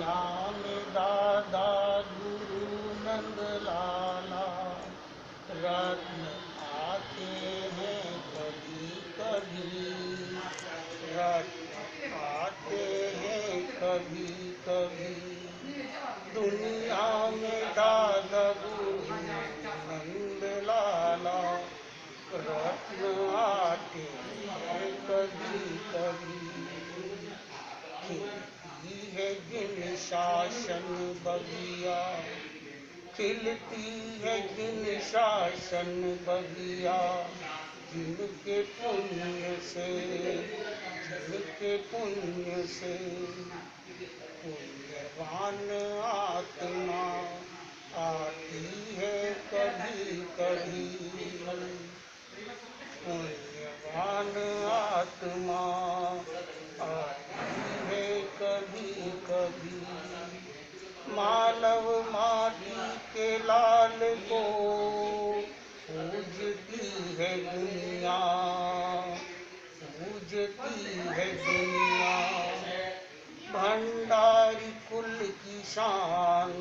दुनिया में दादा गुरु नंद लाला रत्न आते हैं कभी कभी, रत्न आते हैं कभी कभी। दुनिया में दादा गुरु नंद लाला रत्न आते हैं कभी कभी। खिलती है जिन शासन बगिया, खिलती है जिन शासन बगिया, जिनके पुण्य से, जिनके पुण्य से पुण्यवान आत्मा आती है कभी कभी। पुण्यवान आत्मा आती है कभी कभी। मानव माटी के लाल को पूजती है दुनिया, पूजती है दुनिया। भंडारी कुल की शान,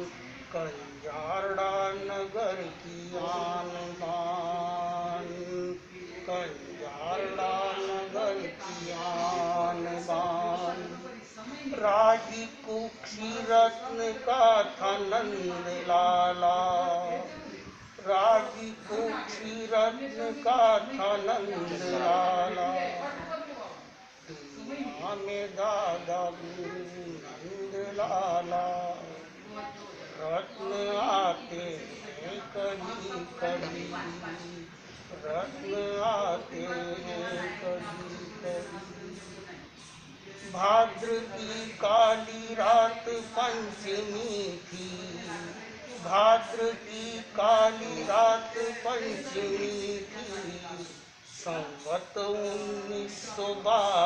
कंजारड़ा नगर की आन बान, कंजारड़ा नगर की आन बान। राजी कुक्षी रत्न का था नंद लाला, राजी कुक्षी रत्न का था नंद लाला। दुनिया में दादा गुरु नंद लाला रत्न आते हैं कभी कभी, रत्न आते हैं कभी कभी। भाद्र की काली रात पंचमी थी, भाद्र की काली रात पंचमी थी। संवत 1912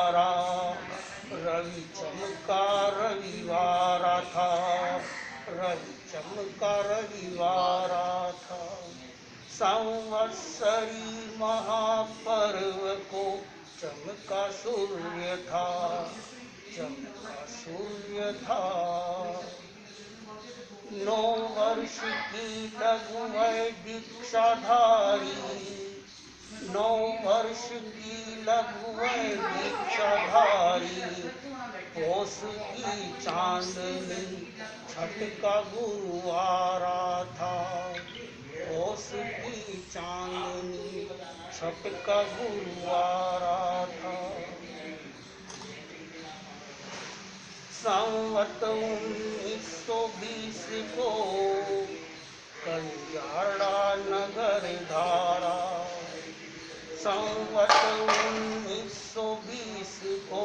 रवि चमका रविवार था, रवि चमका रविवार था। संवत्सरी महापर्व को चमका सूर्य था, चमका सूर्य था। 9 वर्ष की लघु है दीक्षाधारी, 9 वर्ष की लघु है दीक्षाधारी। पोष की चांदनी छठ का गुरुवार था, पोष की चांदनी छठ का गुरुवार था। संवत 1920 को कंजारड़ा नगर धारा, संवत 1920 को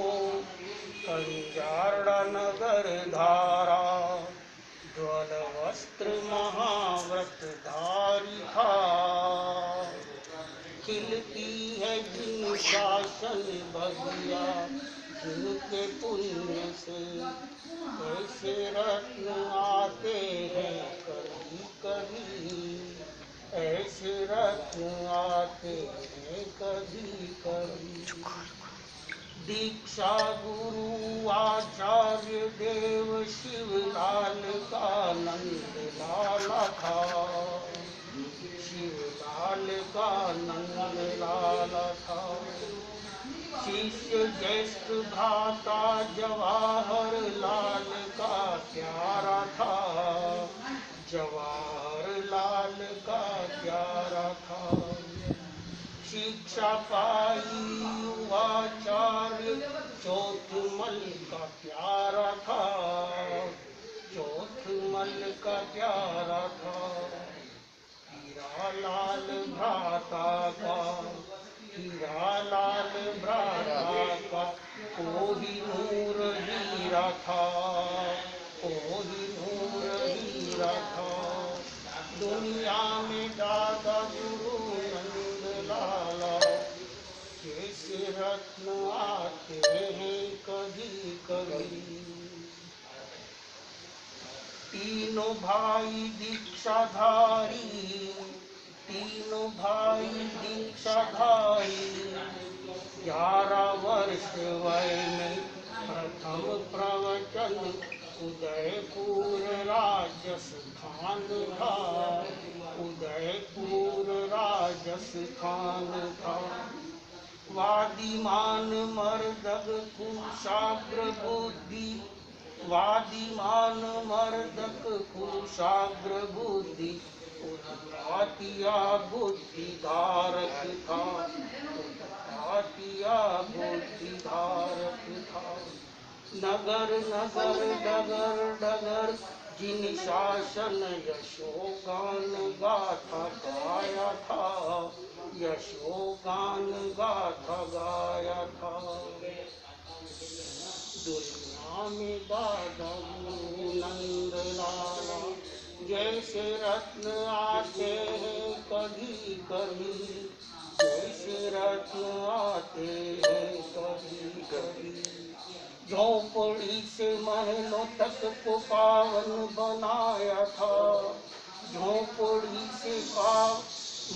कंजारड़ा नगर धारा। ज्वल वस्त्र महाव्रतधारी था, खिलती है जिन शासन बगिया, जिनके पुण्य से ऐसे रत्न आते हैं कभी कभी, ऐसे रत्न आते हैं कभी कभी। दीक्षा गुरु आचार्य देव शिवलाल का नंद लाला था, शिवलाल का नंद लाला था। शिष्य ज्येष्ठ भ्राता जवाहर लाल का प्यारा था, जवाहर लाल का प्यारा था। शिक्षा पाई युवाचार्य चौथमल का प्यारा था, चौथमल का प्यारा था। हीरा लाल भ्राता का, हीरा लाल भ्राता का कोहिनूर हीरा था, कोहिनूर हीरा था। दुनिया में दादा गुरु नंद लाला कैसे रत्न आते हैं कभी कभी। तीनों भाई दीक्षाधारी, तीनों भाई दीक्षाधारी। 11 वर्ष वय में प्रथम प्रवचन उदयपुर राजस्थान था, उदयपुर राजस्थान था। वादिमान मर्दग कुशाग्र बुद्धि, वादिमान मर्दक कुशाग्र बुद्धि, उत्पातिया बुद्धि धारक था, उत्पातिया बुद्धि धारक था। नगर नगर डगर डगर जिन शासन यशोगान गाथा गाया था, यशोगान गाथा गाया था। दुनिया में दादा गुरु नंद लाला, जैसे रत्न आते हैं कभी कभी, जैसे रत्न आते हैं कभी कभी। झोंपड़ी से महलों तक को पावन बनाया था, झोंपड़ी से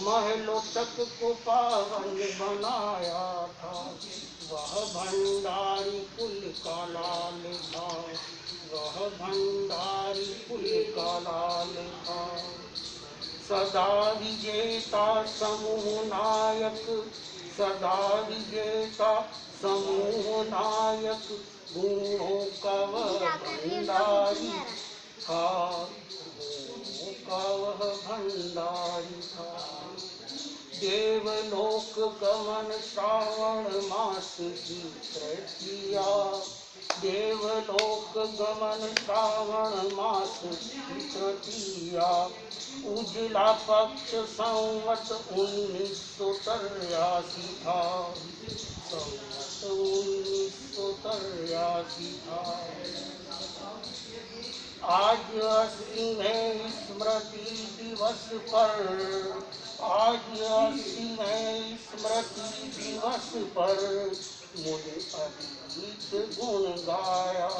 महलों तक को पावन बनाया था। वह भंडारी कुल का लाल था, वह भंडारी कुल का लाल था। सदा विजेता समूह नायक, सदा विजेता समूह नायक, गुणों का वह भंडारी था, गुणों का वह भंडारी था। देवलोक गमन श्रावण मास की तृतीया, देवलोक गमन श्रावण मास की तृतीया। उजला पक्ष संवत 1983 था, संवत 1983 था। आज 80वें स्मृति दिवस पर, आज 80वें स्मृति दिवस पर मुनि अभिजीत गुण गाया,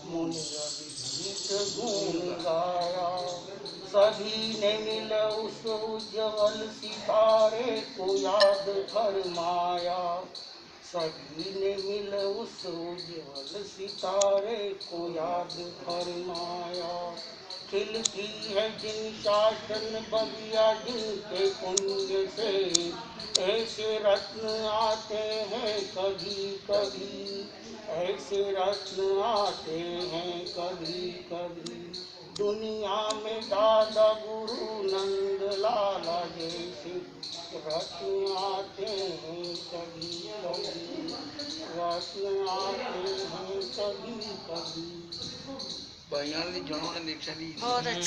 मुनि अभिजीत गुण गाया। सभी ने मिल उस उज्ज्वल सितारे को याद फरमाया, सभी ने मिल उस उज्ज्वल सितारे को याद फरमाया। खिलती है जिन शासन बगिया जिनके कुंज से, ऐसे रत्न आते हैं कभी कभी, ऐसे रत्न आते हैं कभी कभी। दुनिया में दादा गुरु नंद लाला जैसे रत्न आते हैं कभी कभी, रत्न आते हैं कभी कभी। बढ़िया जन्होंने दीक्षा ली। बहुत अच्छा।